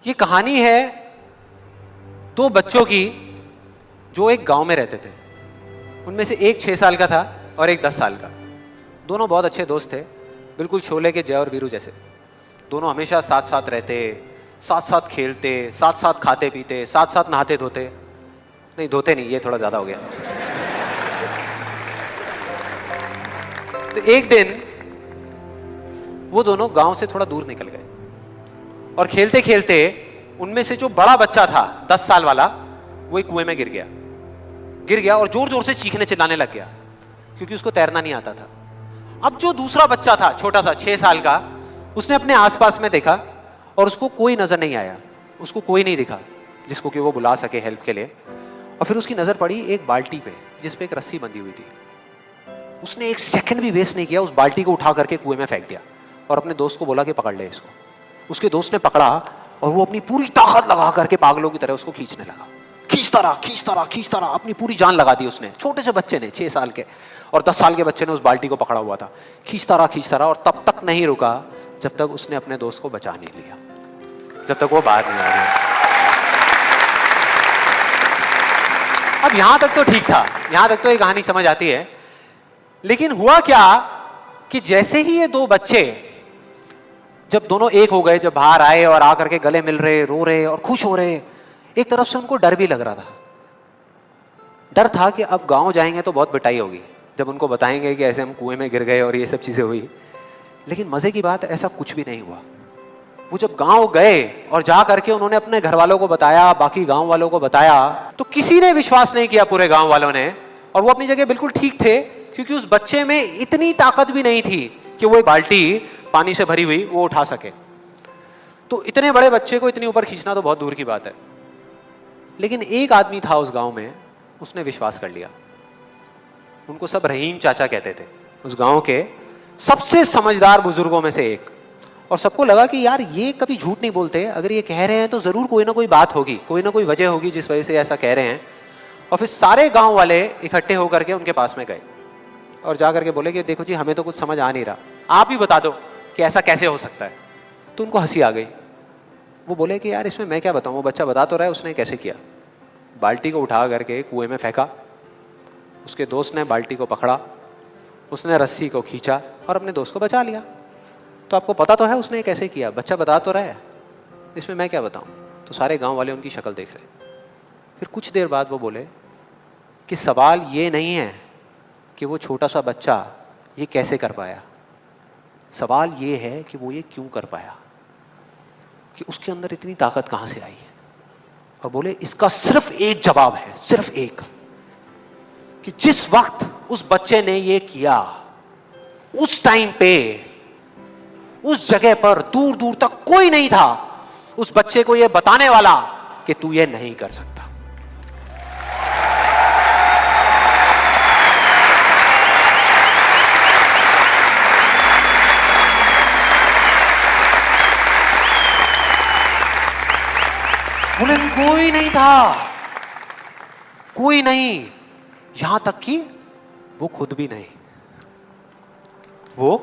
ये कहानी है दो बच्चों की जो एक गांव में रहते थे। उनमें से एक 6 साल का था और एक 10 साल का। दोनों बहुत अच्छे दोस्त थे, बिल्कुल शोले के जय और वीरू जैसे। दोनों हमेशा साथ साथ रहते, साथ साथ खेलते, साथ साथ खाते पीते, साथ साथ नहाते धोते। नहीं, धोते नहीं, ये थोड़ा ज्यादा हो गया। तो एक दिन वो दोनों गांव से थोड़ा दूर निकल गए और खेलते खेलते उनमें से जो बड़ा बच्चा था 10 साल वाला, वो एक कुएं में गिर गया और जोर जोर से चीखने चिल्लाने लग गया क्योंकि उसको तैरना नहीं आता था। अब जो दूसरा बच्चा था छोटा सा 6 साल का, उसने अपने आसपास में देखा और उसको कोई नजर नहीं आया, उसको कोई नहीं दिखा जिसको कि वो बुला सके हेल्प के लिए। और फिर उसकी नजर पड़ी एक बाल्टी पे जिस पे एक रस्सी बंधी हुई थी। उसने एक सेकंड भी वेस्ट नहीं किया, उस बाल्टी को उठा करके कुएं में फेंक दिया और अपने दोस्त को बोला कि पकड़ ले इसको। उसके दोस्त ने पकड़ा और वो अपनी पूरी ताकत लगा करके पागलों की तरह उसको खींचने लगा। खींचता रहा, अपनी पूरी जान लगा दी उसने। छोटे से बच्चे ने, 6 साल के और 10 साल के बच्चे ने उस बाल्टी को पकड़ा हुआ था। खींचता रहा और तब तक नहीं रुका जब तक उसने अपने दोस्त को बचा नहीं लिया, जब तक वो बाहर नहीं आ गया। अब यहां तक तो ठीक था, यहां तक तो ये कहानी समझ आती है। लेकिन हुआ क्या कि जैसे ही ये दो बच्चे जब दोनों एक हो गए, जब बाहर आए और आकर के गले मिल रहे, रो रहे और खुश हो रहे, एक तरफ से उनको डर भी लग रहा था। डर था कि अब गांव जाएंगे तो बहुत पिटाई होगी जब उनको बताएंगे कि ऐसे हम कुएं में गिर गए और ये सब चीजें हुई। लेकिन मजे की बात, ऐसा कुछ भी नहीं हुआ। वो जब गांव गए और जा करके उन्होंने अपने घर वालों को बताया, बाकी गांव वालों को बताया, तो किसी ने विश्वास नहीं किया, पूरे गांव वालों ने। और वो अपनी जगह बिल्कुल ठीक थे क्योंकि उस बच्चे में इतनी ताकत भी नहीं थी कि वो एक बाल्टी पानी से भरी हुई वो उठा सके। तो इतने बड़े बच्चे को इतनी ऊपर खींचना तो बहुत दूर की बात है। लेकिन एक आदमी था उस गांव में, उसने विश्वास कर लिया। उनको सब रहीम चाचा कहते थे, उस गांव के सबसे समझदार बुजुर्गों में से एक। और सबको लगा कि यार ये कभी झूठ नहीं बोलते, अगर ये कह रहे हैं तो जरूर कोई ना कोई बात होगी, कोई ना कोई वजह होगी जिस वजह से ऐसा कह रहे हैं। और फिर सारे गांव वाले इकट्ठे होकर के उनके पास में गए और जाकर के बोले कि देखो जी, हमें तो कुछ समझ आ नहीं रहा, आप ही बता दो कि ऐसा कैसे हो सकता है। तो उनको हंसी आ गई। वो बोले कि यार इसमें मैं क्या बताऊं, वो बच्चा बता तो रहा है उसने कैसे किया। बाल्टी को उठा करके कुएं में फेंका, उसके दोस्त ने बाल्टी को पकड़ा, उसने रस्सी को खींचा और अपने दोस्त को बचा लिया। तो आपको पता तो है उसने कैसे किया, बच्चा बता तो रहा है, इसमें मैं क्या बताऊं। तो सारे गांव वाले उनकी शक्ल देख रहे। फिर कुछ देर बाद वो बोले कि सवाल ये नहीं है कि वो छोटा सा बच्चा ये कैसे कर पाया, सवाल ये है कि वो ये क्यों कर पाया, कि उसके अंदर इतनी ताकत कहां से आई है। और बोले इसका सिर्फ एक जवाब है, सिर्फ एक, कि जिस वक्त उस बच्चे ने ये किया, उस टाइम पे उस जगह पर दूर दूर तक कोई नहीं था उस बच्चे को ये बताने वाला कि तू ये नहीं कर सकता। बोले कोई नहीं था, कोई नहीं, यहां तक कि वो खुद भी नहीं, वो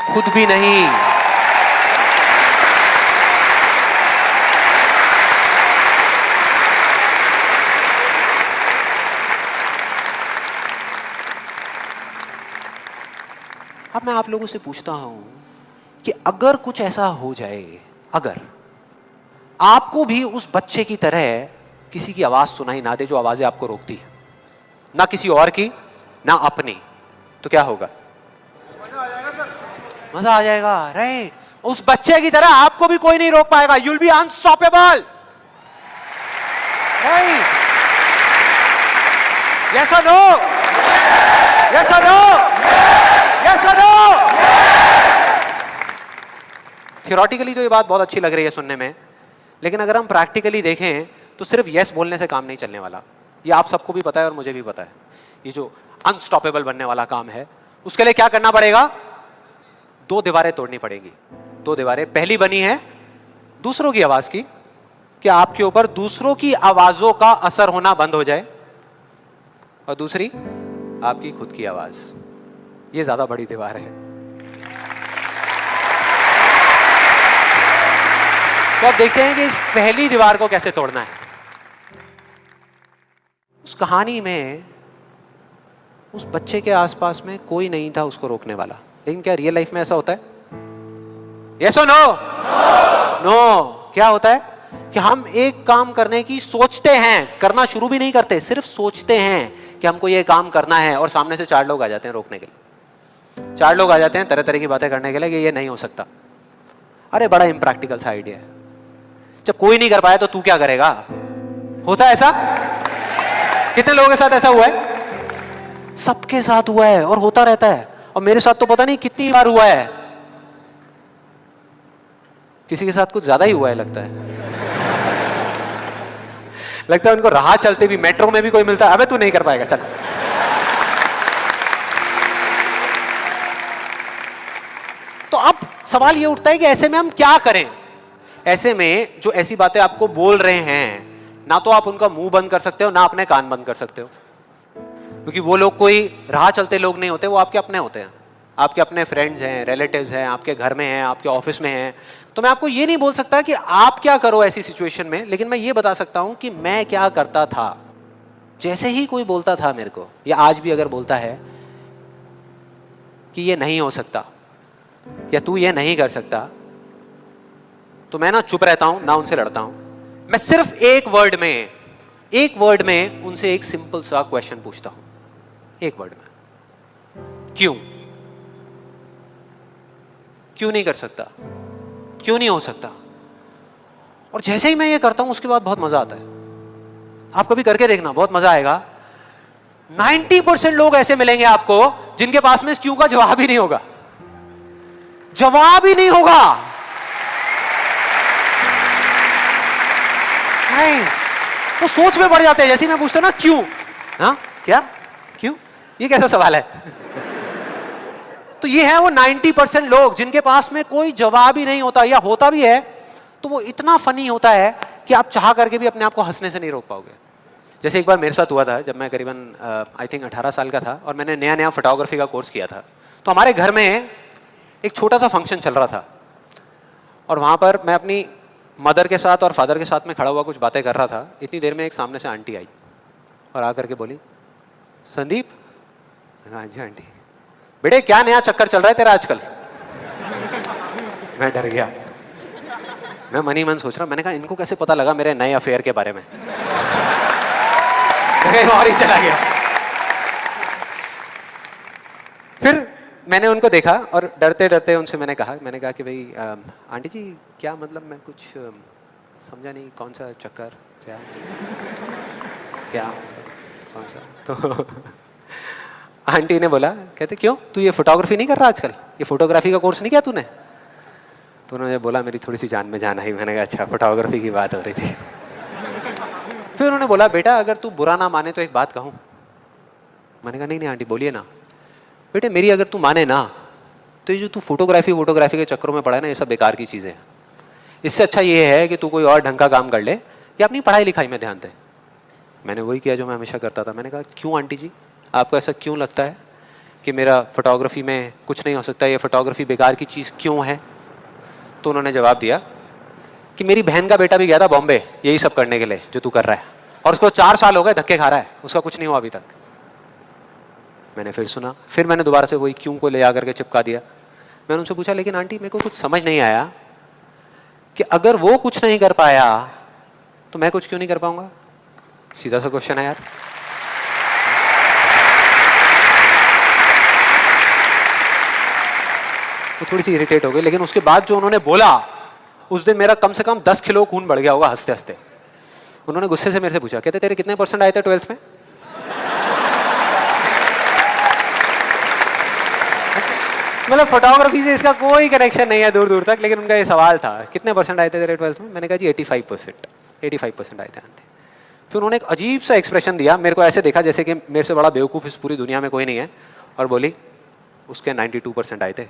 खुद भी नहीं। अब मैं आप लोगों से पूछता हूं कि अगर कुछ ऐसा हो जाए, अगर आपको भी उस बच्चे की तरह किसी की आवाज सुनाई ना दे जो आवाजें आपको रोकती है, ना किसी और की ना अपनी, तो क्या होगा? मजा आ जाएगा, राइट? उस बच्चे की तरह आपको भी कोई नहीं रोक पाएगा। You'll be unstoppable, right? Yes और नो? यस और नो? यस और नो? थियोरेटिकली तो ये बात बहुत अच्छी लग रही है सुनने में, लेकिन अगर हम प्रैक्टिकली देखें तो सिर्फ यस बोलने से काम नहीं चलने वाला। ये आप सबको भी पता है और मुझे भी पता है। ये जो अनस्टॉपेबल बनने वाला काम है, उसके लिए क्या करना पड़ेगा? 2 दीवारें तोड़नी पड़ेगी। 2 दीवारें, पहली बनी है दूसरों की आवाज की, कि आपके ऊपर दूसरों की आवाजों का असर होना बंद हो जाए, और दूसरी आपकी खुद की आवाज। ये ज्यादा बड़ी दीवार है। तो अब देखते हैं कि इस पहली दीवार को कैसे तोड़ना है। उस कहानी में उस बच्चे के आसपास में कोई नहीं था उसको रोकने वाला, लेकिन क्या रियल लाइफ में ऐसा होता है? यस और नो? नो। क्या होता है कि हम एक काम करने की सोचते हैं, करना शुरू भी नहीं करते, सिर्फ सोचते हैं कि हमको ये काम करना है, और सामने से 4 लोग आ जाते हैं रोकने के लिए। 4 लोग आ जाते हैं तरह तरह की बातें करने के लिए कि ये नहीं हो सकता। अरे बड़ा इम्प्रैक्टिकल सा आइडिया है। जब कोई नहीं कर पाया तो तू क्या करेगा? होता है ऐसा? कितने लोगों के साथ ऐसा हुआ है? सबके साथ हुआ है और होता रहता है। और मेरे साथ तो पता नहीं कितनी बार हुआ है। किसी के साथ कुछ ज्यादा ही हुआ है लगता है। लगता है उनको राह चलते भी, मेट्रो में भी कोई मिलता है, अबे तू नहीं कर पाएगा चल। तो अब सवाल ये उठता है कि ऐसे में हम क्या करें? ऐसे में जो ऐसी बातें आपको बोल रहे हैं, ना तो आप उनका मुंह बंद कर सकते हो, ना अपने कान बंद कर सकते हो, क्योंकि वो लोग कोई राह चलते लोग नहीं होते, वो आपके अपने होते हैं। आपके अपने फ्रेंड्स हैं, रिलेटिव्स हैं, आपके घर में हैं, आपके ऑफिस में हैं। तो मैं आपको ये नहीं बोल सकता कि आप क्या करो ऐसी सिचुएशन में, लेकिन मैं ये बता सकता हूं कि मैं क्या करता था। जैसे ही कोई बोलता था मेरे को, या आज भी अगर बोलता है कि ये नहीं हो सकता या तू ये नहीं कर सकता, तो मैं ना चुप रहता हूं, ना उनसे लड़ता हूं। मैं सिर्फ एक वर्ड में उनसे एक सिंपल सा क्वेश्चन पूछता हूं, एक वर्ड में। क्यों नहीं कर सकता? क्यों नहीं हो सकता? और जैसे ही मैं ये करता हूं उसके बाद बहुत मजा आता है। आप कभी करके देखना, बहुत मजा आएगा। 90% लोग ऐसे मिलेंगे आपको जिनके पास में इस क्यों का जवाब ही नहीं होगा। जवाब ही नहीं होगा। नहीं, वो सोच में पड़ जाते हैं। जैसे मैं पूछता ना क्यों, हाँ क्या क्यों, ये कैसा सवाल है? तो ये है वो 90% लोग जिनके पास में कोई जवाब ही नहीं होता, या होता भी है तो वो इतना फनी होता है कि आप चाह करके भी अपने आप को हंसने से नहीं रोक पाओगे। जैसे एक बार मेरे साथ हुआ था, जब मैं करीबन आई थिंक 18 साल का था और मैंने नया नया फोटोग्राफी का कोर्स किया था। तो हमारे घर में एक छोटा सा फंक्शन चल रहा था और वहाँ पर मैं अपनी मदर के साथ और फादर के साथ में खड़ा हुआ कुछ बातें कर रहा था। इतनी देर में एक सामने से आंटी आई और आकर के बोली, संदीप। हाँ जी आंटी। बेटे क्या नया चक्कर चल रहा है तेरा आजकल? मैं डर गया। मैं मन ही मन सोच रहा, मैंने कहा इनको कैसे पता लगा मेरे नए अफेयर के बारे में? और ही चला गया। फिर मैंने उनको देखा और डरते डरते उनसे मैंने कहा कि भाई आंटी जी क्या मतलब, मैं कुछ समझा नहीं, कौन सा चक्कर, क्या कौन सा? तो आंटी ने बोला, कहते क्यों तू ये फोटोग्राफी नहीं कर रहा आजकल? ये फोटोग्राफी का कोर्स नहीं किया तूने? तो उन्होंने बोला, मेरी थोड़ी सी जान में जान आई। मैंने कहा अच्छा, फोटोग्राफी की बात हो रही थी। फिर उन्होंने बोला, बेटा अगर तू बुरा ना माने तो एक बात कहूँ। मैंने कहा नहीं आंटी बोलिए ना। बेटे मेरी अगर तू माने ना, तो ये जो तू फोटोग्राफी के चक्करों में पड़ा है ना, ये सब बेकार की चीज़ें हैं। इससे अच्छा ये है कि तू कोई और ढंग का काम कर ले या अपनी पढ़ाई लिखाई में ध्यान दे। मैंने वही किया जो मैं हमेशा करता था। मैंने कहा क्यों आंटी जी, आपको ऐसा क्यों लगता है कि मेरा फोटोग्राफी में कुछ नहीं हो सकता, ये फोटोग्राफी बेकार की चीज़ क्यों है? तो उन्होंने जवाब दिया कि मेरी बहन का बेटा भी गया था बॉम्बे यही सब करने के लिए जो तू कर रहा है, और उसको 4 साल हो गए धक्के खा रहा है, उसका कुछ नहीं हुआ अभी तक। मैंने फिर सुना, फिर मैंने दोबारा से वही क्यों को ले आकर के चिपका दिया। मैंने उनसे पूछा, लेकिन आंटी मेरे को कुछ समझ नहीं आया कि अगर वो कुछ नहीं कर पाया तो मैं कुछ क्यों नहीं कर पाऊंगा? सीधा सा क्वेश्चन है यार। वो थोड़ी सी इरिटेट हो गई, लेकिन उसके बाद जो उन्होंने बोला, उस दिन मेरा कम से कम 10 किलो खून बढ़ गया होगा हंसते हंसते। उन्होंने गुस्से से मेरे से पूछा, कहते तेरे कितने % आए थे 12th में? मतलब फोटोग्राफी से इसका कोई कनेक्शन नहीं है दूर दूर तक, लेकिन उनका ये सवाल था कितने % आए थे तेरे 12th में? मैंने कहा जी 85% आए थे। फिर उन्होंने एक अजीब सा एक्सप्रेशन दिया, मेरे को ऐसे देखा जैसे कि मेरे से बड़ा बेवकूफ़ इस पूरी दुनिया में कोई नहीं है, और बोली उसके 92% आए थे।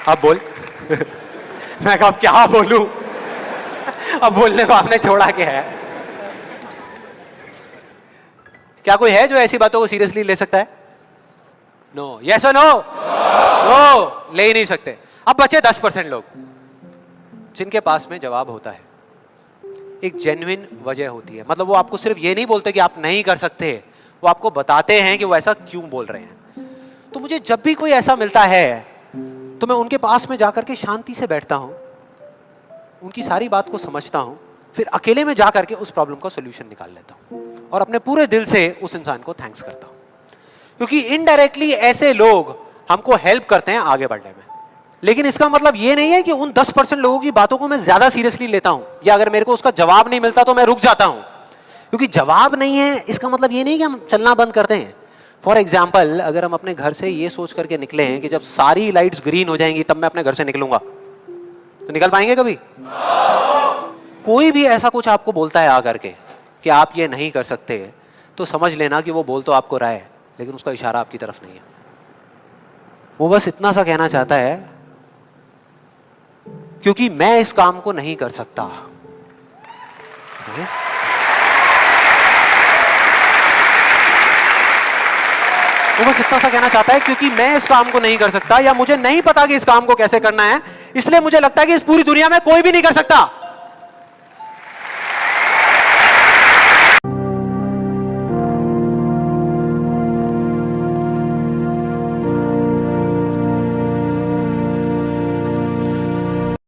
अब बोल। मैं कहा अब क्या बोलूं? अब बोलने को आपने छोड़ा क्या है? क्या कोई है जो ऐसी बातों को सीरियसली ले सकता है? नो, यस और नो? नो, ले ही नहीं सकते। अब बचे 10% लोग जिनके पास में जवाब होता है, एक जेन्युइन वजह होती है। मतलब वो आपको सिर्फ ये नहीं बोलते कि आप नहीं कर सकते, वो आपको बताते हैं कि वो ऐसा क्यों बोल रहे हैं। तो मुझे जब भी कोई ऐसा मिलता है तो मैं उनके पास में जाकर के शांति से बैठता हूं, उनकी सारी बात को समझता हूं, फिर अकेले में जाकर के उस प्रॉब्लम का सॉल्यूशन निकाल लेता हूं और अपने पूरे दिल से उस इंसान को थैंक्स करता हूं। क्योंकि इनडायरेक्टली ऐसे लोग हमको हेल्प करते हैं आगे बढ़ने में। लेकिन इसका मतलब ये नहीं है कि उन 10% लोगों की बातों को मैं ज्यादा सीरियसली लेता हूं, या अगर मेरे को उसका जवाब नहीं मिलता तो मैं रुक जाता हूं। क्योंकि जवाब नहीं है इसका मतलब ये नहीं कि हम चलना बंद करते हैं। फॉर एग्जाम्पल, अगर हम अपने घर से ये सोच करके निकले हैं कि जब सारी लाइट्स ग्रीन हो जाएंगी तब मैं अपने घर से निकलूंगा, तो निकल पाएंगे कभी? कोई भी ऐसा कुछ आपको बोलता है आकर के कि आप ये नहीं कर सकते, तो समझ लेना कि वो बोल तो आपको रहा है, लेकिन उसका इशारा आपकी तरफ नहीं है। वो बस इतना सा कहना चाहता है, क्योंकि मैं इस काम को नहीं कर सकता। वो बस इतना सा कहना चाहता है, क्योंकि मैं इस काम को नहीं कर सकता, या मुझे नहीं पता कि इस काम को कैसे करना है, इसलिए मुझे लगता है कि इस पूरी दुनिया में कोई भी नहीं कर सकता।